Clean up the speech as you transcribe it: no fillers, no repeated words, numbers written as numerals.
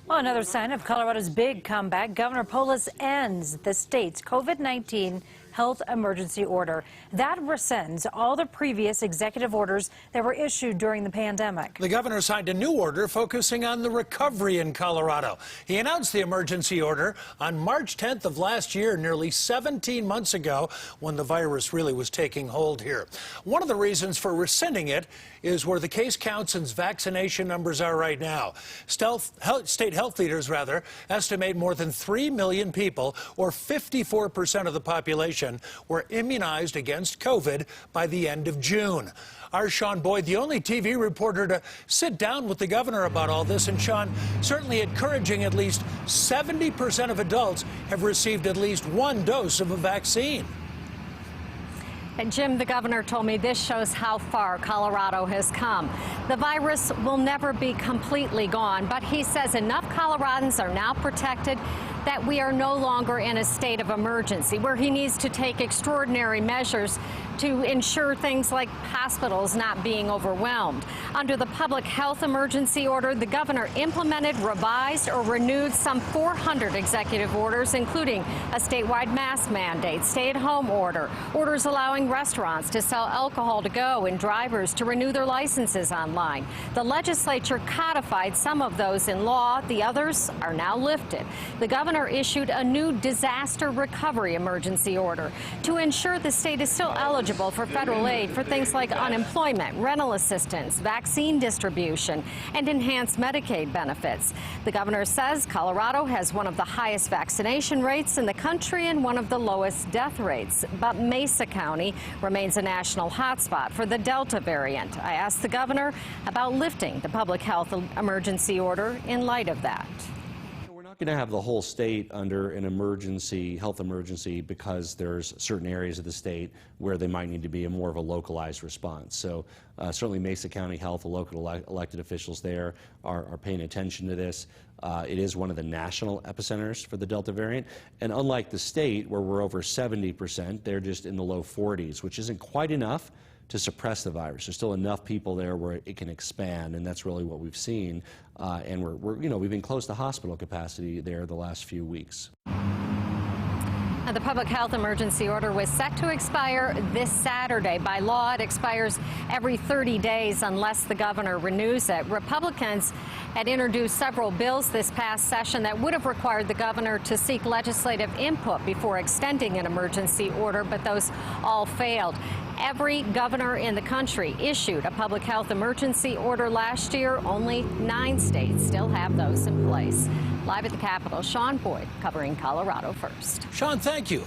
Well, another sign of Colorado's big comeback. Governor Polis ends the state's COVID-19 health emergency order. That rescinds all the previous executive orders that were issued during the pandemic. The governor signed a new order focusing on the recovery in Colorado. He announced the emergency order on March 10th of last year, nearly 17 months ago, when the virus really was taking hold here. One of the reasons for rescinding it is where the case counts and vaccination numbers are right now. State health leaders, estimate more than 3 million people, or 54% of the population, were immunized against COVID by the end of June. Our Sean Boyd, the only TV reporter to sit down with the governor about all this. And Sean, certainly encouraging, at least 70% of adults have received at least one dose of a vaccine. And Jim, the governor told me this shows how far Colorado has come. The virus will never be completely gone, but he says enough Coloradans are now protected that we are no longer in a state of emergency, where he needs to take extraordinary measures to ensure things like hospitals not being overwhelmed. Under the public health emergency order, the governor implemented, revised, or renewed some 400 executive orders, including a statewide mask mandate, stay-at-home order, orders allowing restaurants to sell alcohol to go, and drivers to renew their licenses online. The legislature codified some of those in law. The others are now lifted. The governor issued a new disaster recovery emergency order to ensure the state is still eligible for federal aid for things like unemployment, rental assistance, vaccine distribution, and enhanced Medicaid benefits. The governor says Colorado has one of the highest vaccination rates in the country and one of the lowest death rates. But Mesa County remains a national hotspot for the Delta variant. I asked the governor about lifting the public health emergency order in light of that. We're not going to have the whole state under an health emergency, because there's certain areas of the state where they might need to be more of a localized response. So certainly Mesa County Health, the local elected officials there are paying attention to this. It is one of the national epicenters for the Delta variant. And unlike the state, where we're over 70%, they're just in the low 40s, which isn't quite enough to suppress the virus. There's still enough people there where it can expand, and that's really what we've seen. And we've been close to hospital capacity there the last few weeks. Now, the public health emergency order was set to expire this Saturday. By law, it expires every 30 days unless the governor renews it. Republicans had introduced several bills this past session that would have required the governor to seek legislative input before extending an emergency order, but those all failed. Every governor in the country issued a public health emergency order last year. Only 9 states still have those in place. Live at the Capitol, Sean Boyd covering Colorado First. Sean, thank you.